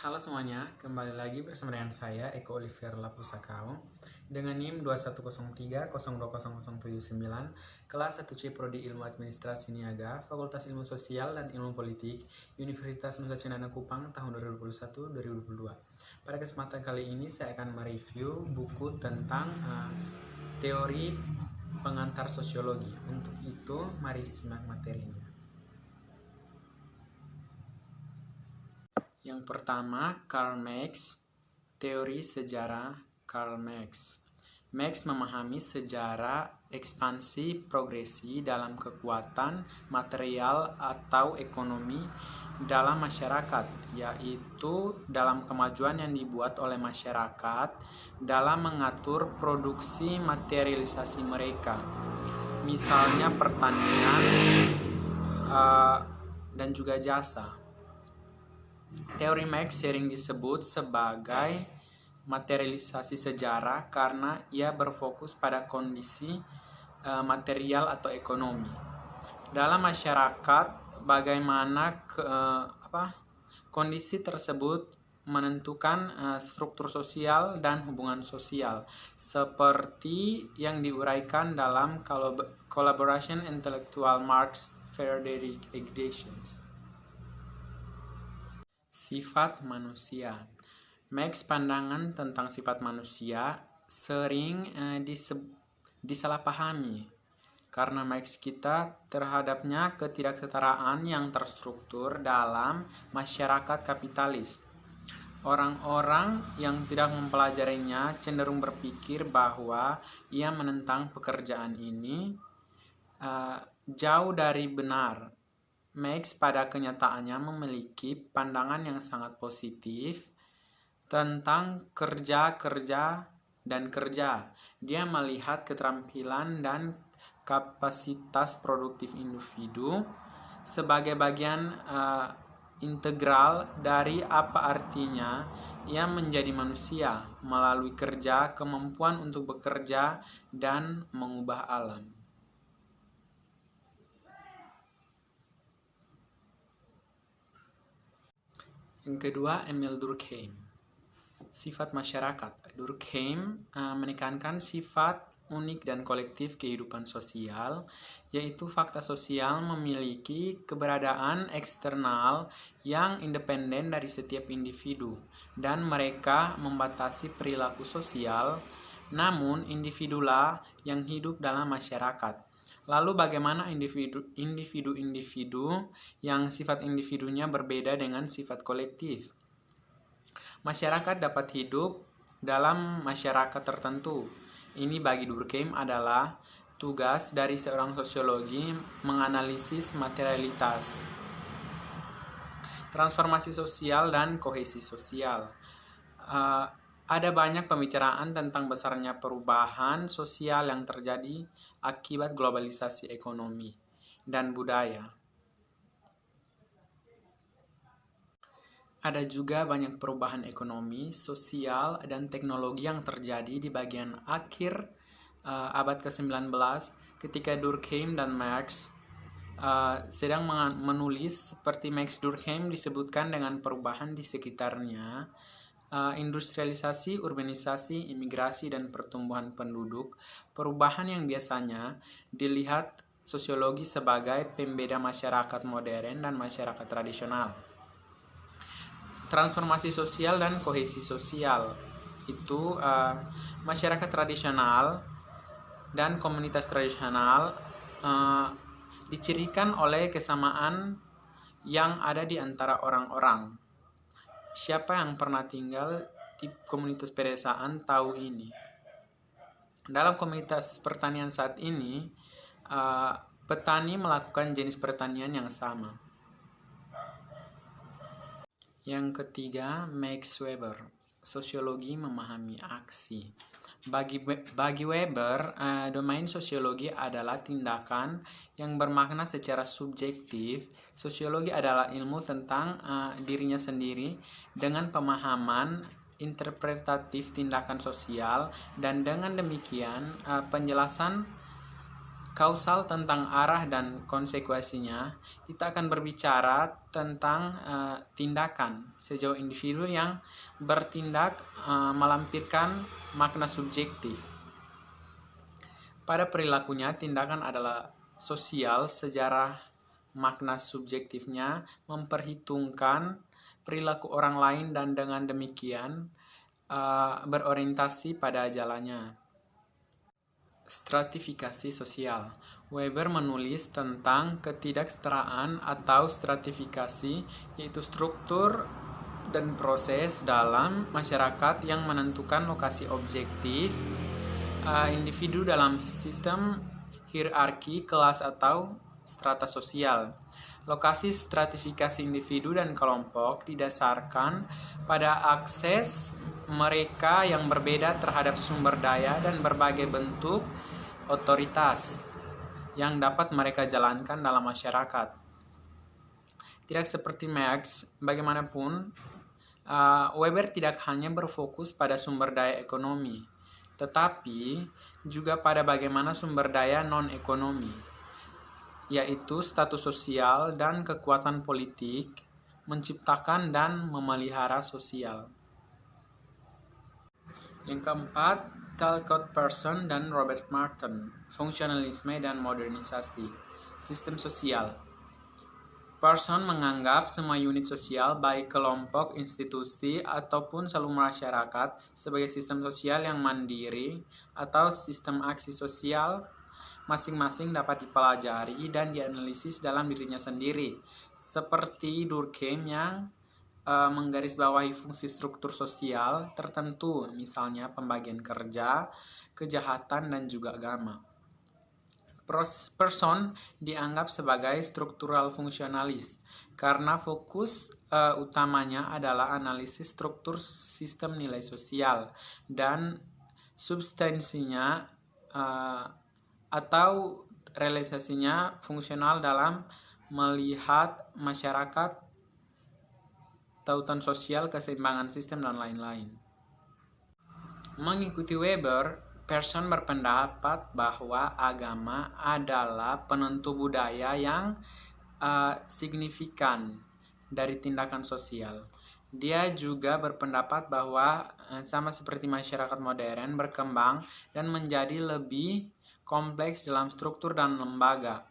Halo semuanya, kembali lagi bersama dengan saya Eko Oliver Lapusakau dengan NIM 2103020079 kelas 1C Prodi Ilmu Administrasi Niaga, Fakultas Ilmu Sosial dan Ilmu Politik, Universitas Nusa Cendana Kupang tahun 2021-2022. Pada kesempatan kali ini saya akan mereview buku tentang teori pengantar sosiologi. Untuk itu, mari simak materinya. Yang pertama, Karl Marx, teori sejarah Karl Marx. Marx memahami sejarah ekspansi progresi dalam kekuatan material atau ekonomi dalam masyarakat, yaitu dalam kemajuan yang dibuat oleh masyarakat dalam mengatur produksi materialisasi mereka, misalnya pertanian dan juga jasa. Teori Marx sering disebut sebagai materialisasi sejarah karena ia berfokus pada kondisi material atau ekonomi. Dalam masyarakat, bagaimana kondisi tersebut menentukan struktur sosial dan hubungan sosial, seperti yang diuraikan dalam Collaboration Intellectual Marx Frederick Editions. Sifat manusia. Marx pandangan tentang sifat manusia sering disalahpahami karena Marx kita terhadapnya ketidaksetaraan yang terstruktur dalam masyarakat kapitalis. Orang-orang yang tidak mempelajarinya cenderung berpikir bahwa ia menentang pekerjaan ini jauh dari benar. Marx pada kenyataannya memiliki pandangan yang sangat positif tentang kerja dan kerja. Dia melihat keterampilan dan kapasitas produktif individu sebagai bagian integral dari apa artinya ia menjadi manusia melalui kerja, kemampuan untuk bekerja, dan mengubah alam. Yang kedua, Emil Durkheim. Sifat masyarakat. Durkheim menekankan sifat unik dan kolektif kehidupan sosial, yaitu fakta sosial memiliki keberadaan eksternal yang independen dari setiap individu, dan mereka membatasi perilaku sosial, namun individulah yang hidup dalam masyarakat. Lalu bagaimana individu-individu yang sifat individunya berbeda dengan sifat kolektif? Masyarakat dapat hidup dalam masyarakat tertentu. Ini bagi Durkheim adalah tugas dari seorang sosiologi menganalisis materialitas, transformasi sosial, dan kohesi sosial. Ada banyak pembicaraan tentang besarnya perubahan sosial yang terjadi akibat globalisasi ekonomi dan budaya. Ada juga banyak perubahan ekonomi, sosial, dan teknologi yang terjadi di bagian akhir abad ke-19 ketika Durkheim dan Marx sedang menulis. Seperti Max Durkheim disebutkan dengan perubahan di sekitarnya, industrialisasi, urbanisasi, imigrasi, dan pertumbuhan penduduk, perubahan yang biasanya dilihat sosiologi sebagai pembeda masyarakat modern dan masyarakat tradisional. Transformasi sosial dan kohesi sosial itu masyarakat tradisional dan komunitas tradisional dicirikan oleh kesamaan yang ada di antara orang-orang. Siapa yang pernah tinggal di komunitas pedesaan tahu ini. Dalam komunitas pertanian saat ini, petani melakukan jenis pertanian yang sama. Yang ketiga, Max Weber. Sosiologi memahami aksi. Bagi Weber, domain sosiologi adalah tindakan yang bermakna secara subjektif. Sosiologi adalah ilmu tentang dirinya sendiri dengan pemahaman interpretatif tindakan sosial, dan dengan demikian penjelasan kausal tentang arah dan konsekuensinya, kita akan berbicara tentang tindakan sejauh individu yang bertindak melampirkan makna subjektif. Pada perilakunya, tindakan adalah sosial. Sejarah makna subjektifnya memperhitungkan perilaku orang lain dan dengan demikian berorientasi pada jalannya. Stratifikasi sosial. Weber menulis tentang ketidaksetaraan atau stratifikasi, yaitu struktur dan proses dalam masyarakat yang menentukan lokasi objektif individu dalam sistem hierarki kelas atau strata sosial. Lokasi stratifikasi individu dan kelompok didasarkan pada akses mereka yang berbeda terhadap sumber daya dan berbagai bentuk otoritas yang dapat mereka jalankan dalam masyarakat. Tidak seperti Marx, bagaimanapun, Weber tidak hanya berfokus pada sumber daya ekonomi, tetapi juga pada bagaimana sumber daya non-ekonomi, yaitu status sosial dan kekuatan politik, menciptakan dan memelihara sosial. Yang keempat, Talcott Persson dan Robert Martin, fungsionalisme dan modernisasi, sistem sosial. Persson menganggap semua unit sosial, baik kelompok, institusi, ataupun seluruh masyarakat, sebagai sistem sosial yang mandiri atau sistem aksi sosial masing-masing dapat dipelajari dan dianalisis dalam dirinya sendiri, seperti Durkheim yang menggarisbawahi fungsi struktur sosial tertentu, misalnya pembagian kerja, kejahatan, dan juga agama. Persson dianggap sebagai struktural fungsionalis karena fokus utamanya adalah analisis struktur sistem nilai sosial dan substansinya atau realisasinya fungsional dalam melihat masyarakat, tautan sosial, keseimbangan sistem, dan lain-lain. Mengikuti Weber, Persson berpendapat bahwa agama adalah penentu budaya yang signifikan dari tindakan sosial. Dia juga berpendapat bahwa sama seperti masyarakat modern berkembang dan menjadi lebih kompleks dalam struktur dan lembaga,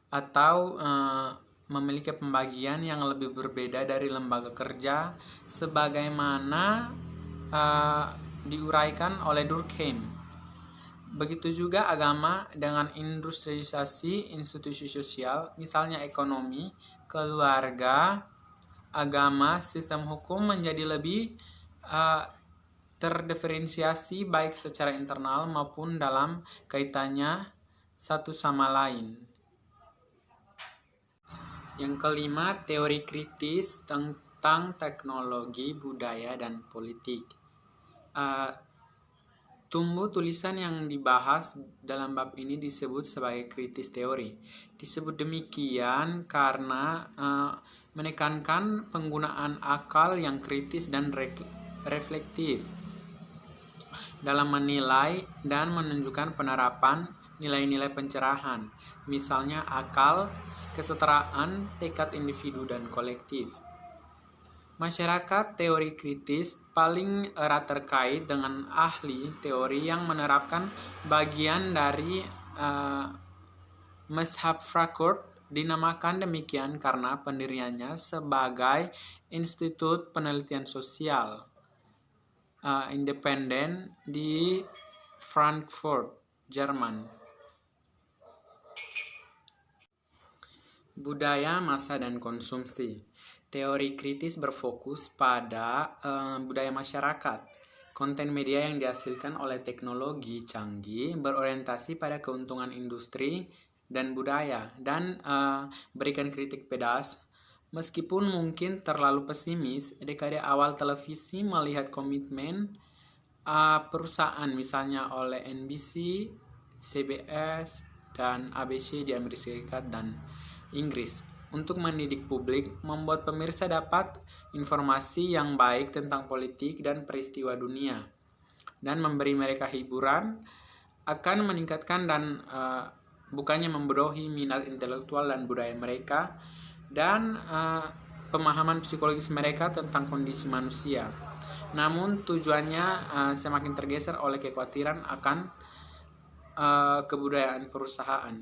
atau memiliki pembagian yang lebih berbeda dari lembaga kerja sebagaimana diuraikan oleh Durkheim. Begitu juga agama dengan industrialisasi institusi sosial, misalnya ekonomi, keluarga, agama, sistem hukum menjadi lebih terdiferensiasi baik secara internal maupun dalam kaitannya satu sama lain. Yang kelima, teori kritis tentang teknologi, budaya, dan politik. Tumbuh tulisan yang dibahas dalam bab ini disebut sebagai kritis teori. Disebut demikian karena menekankan penggunaan akal yang kritis dan reflektif dalam menilai dan menunjukkan penerapan nilai-nilai pencerahan, misalnya akal, kesetaraan, tekad individu dan kolektif. Masyarakat teori kritis paling erat terkait dengan ahli teori yang menerapkan bagian dari Mazhab Frankfurt. Dinamakan demikian karena pendiriannya sebagai institut penelitian sosial independen di Frankfurt, Jerman. Budaya, massa, dan konsumsi. Teori kritis berfokus pada budaya masyarakat. Konten media yang dihasilkan oleh teknologi canggih berorientasi pada keuntungan industri dan budaya, dan berikan kritik pedas. Meskipun mungkin terlalu pesimis, dekade awal televisi melihat komitmen perusahaan misalnya oleh NBC, CBS, dan ABC di Amerika Serikat dan Inggris untuk mendidik publik, membuat pemirsa dapat informasi yang baik tentang politik dan peristiwa dunia, dan memberi mereka hiburan akan meningkatkan dan bukannya membodohi minat intelektual dan budaya mereka dan pemahaman psikologis mereka tentang kondisi manusia. Namun tujuannya semakin tergeser oleh kekhawatiran akan kebudayaan perusahaan.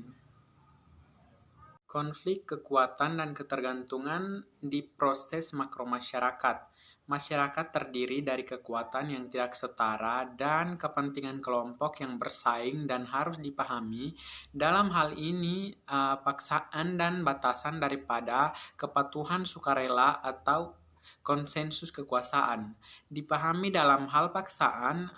Konflik kekuatan dan ketergantungan di proses makro masyarakat. Masyarakat terdiri dari kekuatan yang tidak setara dan kepentingan kelompok yang bersaing dan harus dipahami. Dalam hal ini, paksaan dan batasan daripada kepatuhan sukarela atau konsensus kekuasaan. Dipahami dalam hal paksaan,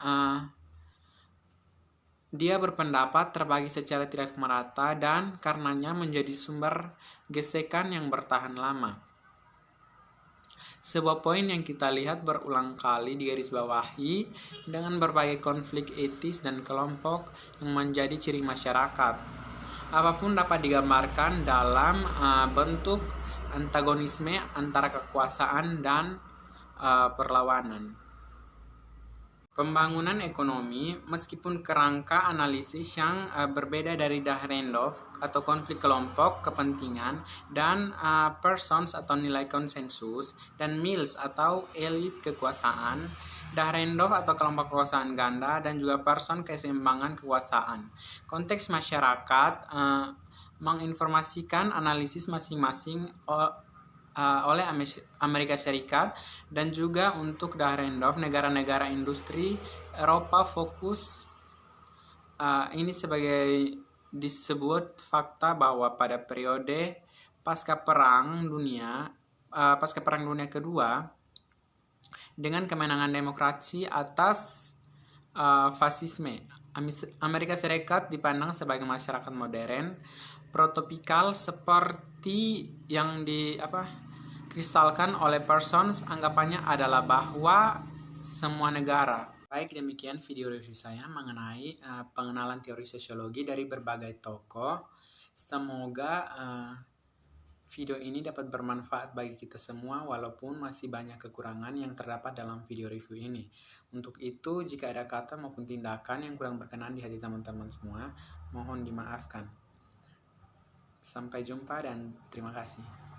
dia berpendapat terbagi secara tidak merata dan karenanya menjadi sumber gesekan yang bertahan lama. Sebuah poin yang kita lihat berulang kali digarisbawahi dengan berbagai konflik etis dan kelompok yang menjadi ciri masyarakat. Apapun dapat digambarkan dalam bentuk antagonisme antara kekuasaan dan perlawanan. Pembangunan ekonomi, meskipun kerangka analisis yang berbeda dari Dahrendorf atau konflik kelompok kepentingan dan persons atau nilai konsensus dan Mills atau elit kekuasaan, Dahrendorf atau kelompok kekuasaan ganda dan juga person keseimbangan kekuasaan. Konteks masyarakat menginformasikan analisis masing-masing oleh Amerika Serikat dan juga untuk Dahrendorf negara-negara industri Eropa fokus ini sebagai disebut fakta bahwa pada periode pasca perang dunia kedua dengan kemenangan demokrasi atas fasisme, Amerika Serikat dipandang sebagai masyarakat modern protopikal seperti yang kristalkan oleh Parsons. Anggapannya adalah bahwa semua negara. Baik, demikian video review saya mengenai pengenalan teori sosiologi dari berbagai tokoh. Semoga video ini dapat bermanfaat bagi kita semua walaupun masih banyak kekurangan yang terdapat dalam video review ini. Untuk itu, jika ada kata maupun tindakan yang kurang berkenan di hati teman-teman semua, mohon dimaafkan. Sampai jumpa dan terima kasih.